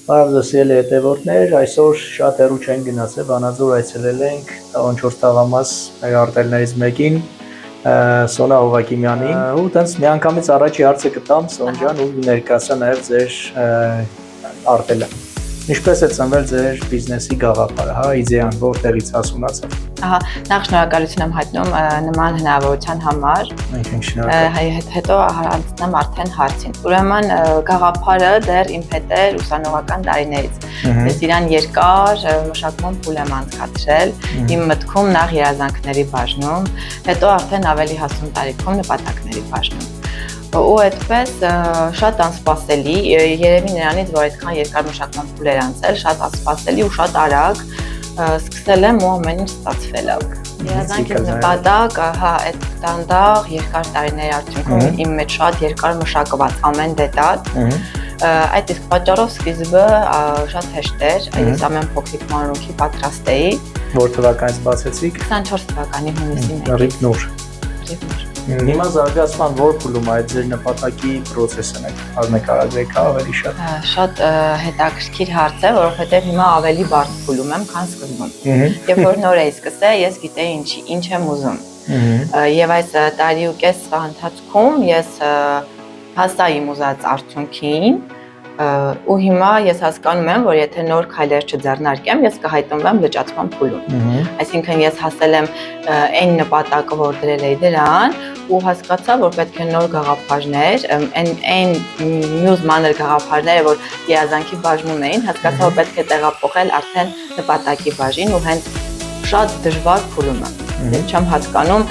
Բարև ձեզ հետևորդներ, այսօր շատ հեռու չենք գնացել, Վանաձոր այցելել ենք տաղանչորս տաղամաս մեր արտելներից մեկին, Սոնա Հովակիմյանին, ու տենց միանգամից առաջի հարցը կտամ Սոն ջան ու ներկայացա նաև ձեր արտելը։ Ինչպես է ծնվել ձեր բիզնեսի գաղափարը, հա, իդեան, որտեղից հասունացավ։ Ահա, նախ շնորհակալություն եմ հայտնում նման հնարավորության համար։ Մենք ենք շնորհակալ։ Հետո անցնեմ արդեն հարցին։ Ուրեմն գաղափարը դեռ իմ հետ է ուսանողական տարիներից։ Ես իրան երկար մշակման փուլ եմ անցկացրել, իմ մտքում նախ երազանքների բաժնում, հետո արդեն ավելի հասուն տարիքում նպատակների բաժնում։ Ու այդպես շատ անսպասելի, երևի նրանից, որ այդքան երկար մշակման փուլ էր անցել, շատ անսպասելի ու շատ արագ սկսել եմ ու ամեն ինչ ստացվել է։ Երազանքից նպատակ, հա, այդ դանդաղ երկար տարիների արդյունքում իմ մեջ շատ երկար մշակված ամեն դետալ։ Այդ իսկ պատճառով սկիզբը շատ հեշտ էր, ես ամեն փոքրիկ մանրուքի պատրաստ էի։ Որ թվականից բացեցիք։ 24 թվականի հունիսի 1-ին։ Ռիվ նոր։ Հիմա զարգացման որ փուլում այդ ձեր նպատակի process-ն եք նկարագրեք ավելի շատ։ Շատ հետաքրքիր հարց է, որովհետև հիմա ավելի բարդ փուլում եմ, քան սկզբում։ Երբ որ նոր էի սկսել, ես գիտեի ինչ եմ ուզում։ Եվ այս տարի ու կեսվա ընթացքում ես հասա իմ ուզած արդյունքին, ու հիմա ես հասկանում եմ, որ եթե նոր քայլեր չձեռնարկեմ, ես կհայտնվեմ լճացման փուլում։ Այսինքն ես հասել եմ այն նպատակը, որ դրել էի դրան, ու հասկացա, որ պետք է նոր գաղափարներ, այն մյուս մանր գաղափարները, որ երազանքի բաժնում էին, հասկացա, որ պետք է տեղափոխել արդեն նպատակի բաժին ու հենց շատ դժվար փուլում եմ։ Ես չեմ հասկանում,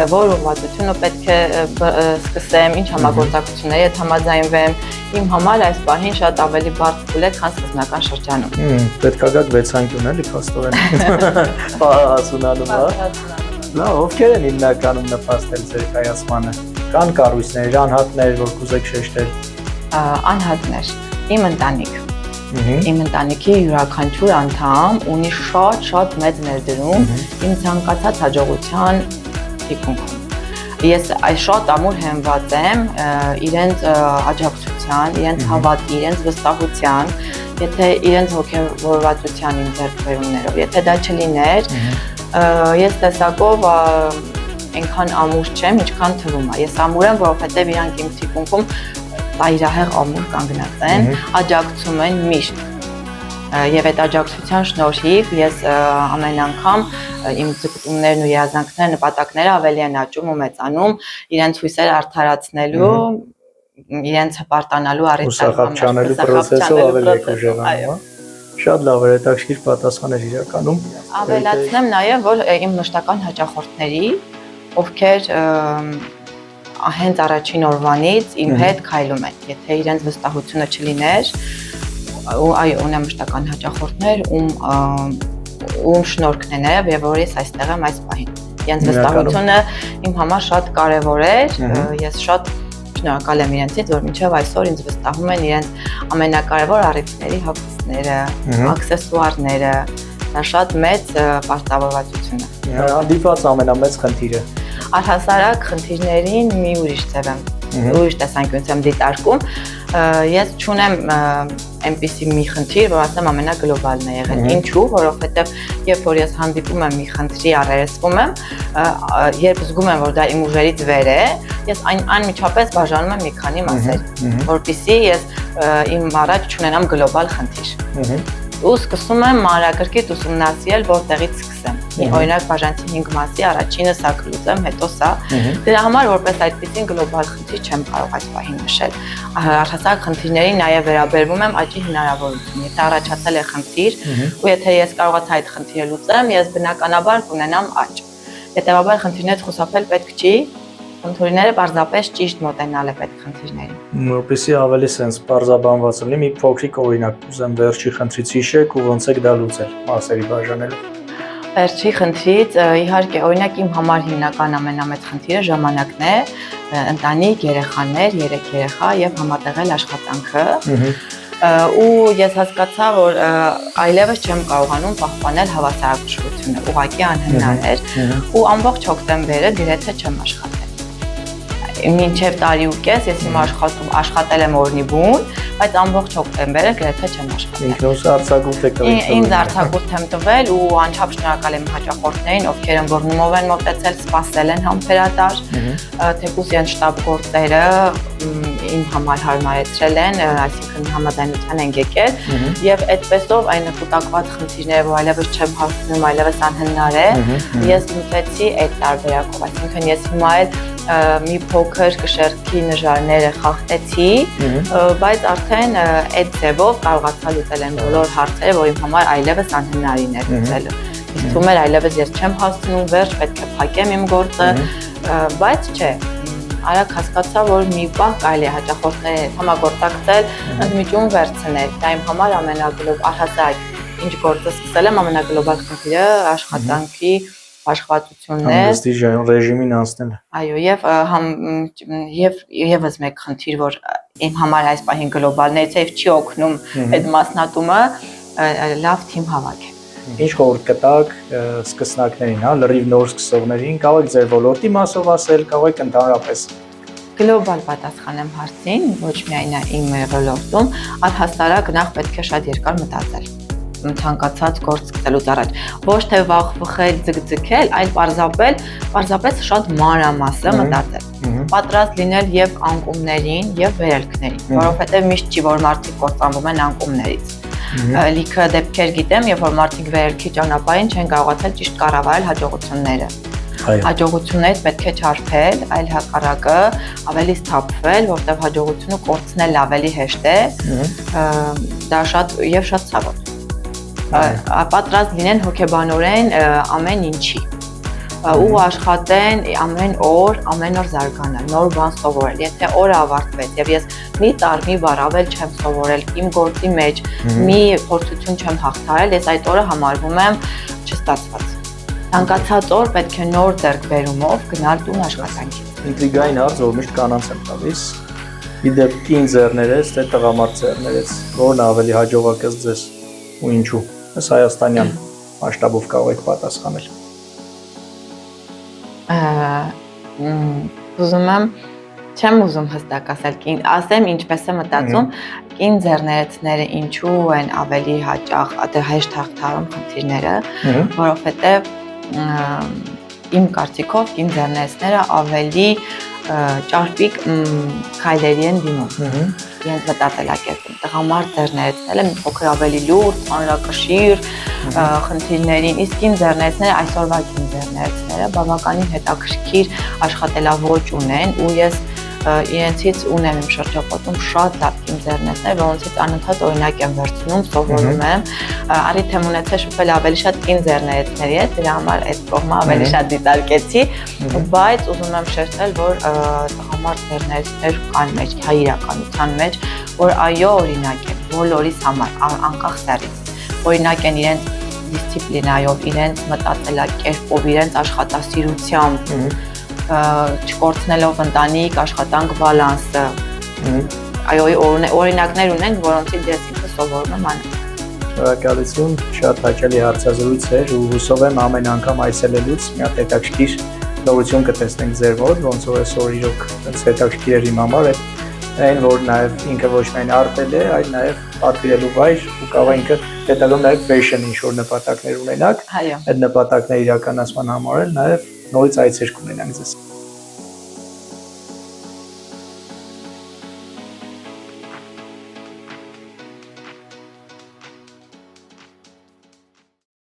որ ուղղվածությունը պետք է սկսեմ, ինչ համագործակցությունների հետ համաձայնվեմ։ Իմ համար այս պահին շատ ավելի բարդ փուլ է, քան սկզբնական շրջանում։ Պետք է գաք վեցանկյուն էլի փաստորեն։ Հասունանում, հա։ Լավ, ովքեր են հիմնականում նպաստել ձեր կայացմանը։ Կան կառույցներ, անհատներ, որ կուզեք շեշտել։ Անհատներ, իմ ընտանիք։ Իմ ընտանիքի յուրաքանչյուր անդամ ունի շատ մեծ ներդրում իմ ցանկացած հաջողության թիկունքում։ Ես այս շատ ամուր հենված եմ իրենց աջակցության, իրենց հավատի, իրենց վստահության, եթե իրենց հոգևորվածության իմ ձեռքբերումներով, եթե դա չլիներ, ես տեսակով այնքան ամուր չեմ, ինչքան թվում է։ Ես ամուր եմ, որովհետև իրանք իմ թիկունքում ծայրահեղ ամուր կանգնած են, աջակցում են միշտ։ Եվ այդ աջակցության շնորհիվ ես ամեն անգամ իմ ձգտումներն ու երազանքները, նպատակները ավելի են աճում ու մեծանում, իրենց հույսերը արդարացնելու, իրենց հպարտանալու առիթ process-ով ավելի եք ուժեղանում։ Շատ լավ է, հետաքրքիր պատասխան էր իրականում։ Ավելացնեմ նաև, որ իմ մշտական հաճախորդների, ովքեր հենց առաջին օրվանից իմ հետ քայլում են, եթե իրենց վստահությունը չլիներ, այո, ունեմ մշտական հաճախորդներ, ում շնորհքն է նաև եւ որ ես այստեղ եմ այս պահին։ Իրենց վստահությունը իմ համար շատ կարեւոր էր, ես շատ շնորհակալ եմ իրենցից, որ մինչև այսօր ինձ վստահում են իրենց ամենակարևոր առիթների հագուստները, աքսեսուարները, դա շատ մեծ պարտավորվածություն է։ Հանդիպած ամենամեծ խնդիրը։ Առհասարակ խնդիրներին մի ուրիշ ձև եմ, ուրիշ տեսանկյունից եմ դիտարկում։ Ես չունեմ այնպիսի մի խնդիր, որ ասեմ ամենագլոբալն է եղել։ Ինչու՞, որովհետև երբ որ ես հանդիպում եմ մի խնդրի առերեսվում եմ, երբ զգում եմ, որ դա իմ ուժերից վեր է, ես անմիջապես բաժանում եմ մի քանի մասեր, որպեսզի ես իմ առաջ չունենամ գլոբալ խնդիր։ Ու սկսում եմ մանրակրկիտ ուսումնասիրել, որտեղից սկսեմ։ Օրինակ բաժանեցի 5 մասի, առաջինը սա կլուծեմ, հետո սա։ Դրա համար որպես այդպիսին գլոբալ խնդիր չեմ կարող այդ պահին նշել։ Առհասարակ խնդիրների նաև վերաբերվում եմ աճի հնարավորություն։ Եթե առաջացել է խնդիր, ու եթե ես կարողացա այդ խնդիրը լուծեմ, ես բնականաբար կունենամ աճ։ Հետևաբար խնդիրներից խուսափել պետք չի, խնդիրները պարզապես ճիշտ մոտենալ է պետք խնդիրներին։ Որպեսզի ավելի սենց պարզաբանված լինի, մի փոքրիկ օրինակ ուզեմ վերջի խնդրից հիշեք ու ոնց եք դա լուծել մասերի բաժանելով։ Վերջի խնդրից իհարկե օրինակ իմ համար հիմնական ամենամեծ խնդիրը ժամանակն է, ընտանիք, երեխաներ, 3 երեխա եւ համատեղել աշխատանքը։ Ու ես հասկացա, որ այլևս չեմ կարողանում պահպանել հավասարակշռությունը, ուղղակի անհնար էր, ու ամբողջ հոկտեմբերը գրեթե չեմ աշխատել։ մինչև տարի ու կես ես հիմա աշխատել եմ օրնի բուն, բայց ամբողջ հոկտեմբերը գրեթե չեմ աշխատել։ Ինքնուս արձակուրդ եք տվել։ Ինձ արձակուրդ եմ տվել ու անչափ շնորհակալ եմ հաճախորդներին, ովքեր են որ նումով են մոտեցել, սպասել են համբերատար, թեկուզ իրենց շտաբ գործերը իմ համար հարմարեցրել են, այսինքն համաձայնության են եկել եւ այդպեսով այն կուտակված խնդիրները, որ այլևս չեմ հասնում, այլևս անհնար է, ես մտածեցի այդ տարբերակով, այսինքն ես հիմա էլ մի փոքր կշեռքի նժարները խախտեցի, բայց արդեն այդ ձևով կարողացա լուծել են բոլոր հարցերը, որ իմ համար այլևս անհնարին է լուծելը։ Իսկ թվում էր այլևս ես չեմ հասցնում վերջ, պետք է փակեմ իմ գործը, բայց չէ, արագ հասկացա, որ մի բան կարելի է հաճախորդների հետ համագործակցել, ընդմիջում վերցնել։ Դա իմ համար առհասարակ ինչ գործը սկսել եմ, ամենագլոբալ խնդիրը աշխատանքի աշխատությունն է։ Հանգստի ռեժիմին անցնել։ Այո, եւ եւս մեկ խնդիր, որ իմ համար այս պահին գլոբալներից է եւ չի օգնում այդ մասնատումը, լավ թիմ հավաքել։ Ինչ խորհուրդ կտաք սկսնակներին, հա, լրիվ նոր սկսողներին, կարող եք ձեր ոլորտի մասով ասել, կարող եք ընդհանրապես։ Գլոբալ պատասխանեմ հարցին, ոչ միայն իմ ոլորտում, առհասարակ նախ պետք է շատ երկար մտածել ցանկացած գործ սկսելուց առաջ, ոչ թե վախվխել, ձգձգել, այլ պարզապես շատ մանրամասը մտածել։ Պատրաստ լինել եւ անկումներին եւ վերելքներին, որովհետեւ միշտ չի որ մարդիկ կործանվում են անկումներից։ Լիքը դեպքեր գիտեմ, երբ որ մարդիկ վերելքի ճանապարհին չեն կարողացել ճիշտ կառավարել հաջողությունները։ Հաջողություններից պետք է չարփել, այլ հակառակը ավելի սթափվել, որտեղ հաջողությունը կորցնել ավելի հեշտ է, դա շատ ցավոտ։ Պատրաստ լինեն հոգեբանորեն ամեն ինչի ու աշխատեն ամեն օր զարգանալ, նոր բան սովորել։ Եթե օրը ավարտվեց եւ ես մի տար մի բառ ավել չեմ սովորել իմ գործի մեջ, մի փորձություն չեմ հաղթարել, ես այդ օրը համարվում եմ չստացված։ Ցանկացած օր պետք է նոր ձեռքբերումով գնալ տուն աշխատանքի։ Ինտրիգային հարց, որ միշտ կանանց եմ տալիս։ Իդեպ կին ձեռներես, թե տղամարդ ձեռներես, որն ավելի հաջողակաց ձեզ ու ինչու։ Այս հայաստանյան մասշտաբով կարող եք պատասխանել։ Չեմ ուզում հստակ ասել, ասեմ ինչպես եմ մտածում, կին ձեռներեցները ինչու են ավելի հաճախ, հեշտ հաղթահարում խնդիրները, որովհետև իմ կարծիքով կին ձեռներեցները ավելի ճարպիկ քայլերի են դիմում։ Իրենց մտածելակերպում տղամարդ ձեռներեցնելը մի փոքր ավելի լուրջ, ծանրակշիռ խնդիրներին, իսկ կին ձեռներեցները այսօրվա կին ձեռներեցները բավականին հետաքրքիր աշխատելաոճ ունեն ու ես իրենցից ունեմ իմ շրջապատում շատ լավ կին ձեռներեցներ, որոնցից անընդհատ օրինակ եմ վերցնում, սովորում եմ, առիթ եմ ունեցել շփվել ավելի շատ կին ձեռներեցների հետ, դրա համար այդ կողմը ավելի շատ դիտարկեցի, բայց ուզում եմ շեշտել, որ տղամարդ ձեռներեցներ կան մեջ, հայ իրականության մեջ, որ այո օրինակ են բոլորիս համար, անկախ սեռից, օրինակ են իրենց դիսցիպլինայով, իրենց մտածելակերպով, իրենց աշխատասիրությամբ, չկորցնելով ընտանիք, աշխատանք բալանսը։ Այո, օրինակներ ունենք, որոնցից ես ինքս սովորում եմ անել։ Շնորհակալություն, շատ հաճելի հարցազրույց էր ու հուսով եմ ամեն անգամ այցելելուց մի հատ հետաքրքիր նորություն կտեսնենք ձեր մոտ, ոնց որ այսօր իրոք հետաքրքիր էր իմ համար, այն որ նաև ինքը ոչ միայն արտել է, այլ նաև պատվիրելու վայր ու կարող է ինքը հետագայում նաև fashion ինչ-որ նպատակներ ունենաք, այդ նպատակների իրականացման համար էլ նաև նորից այցեր կունենանք ձեզ։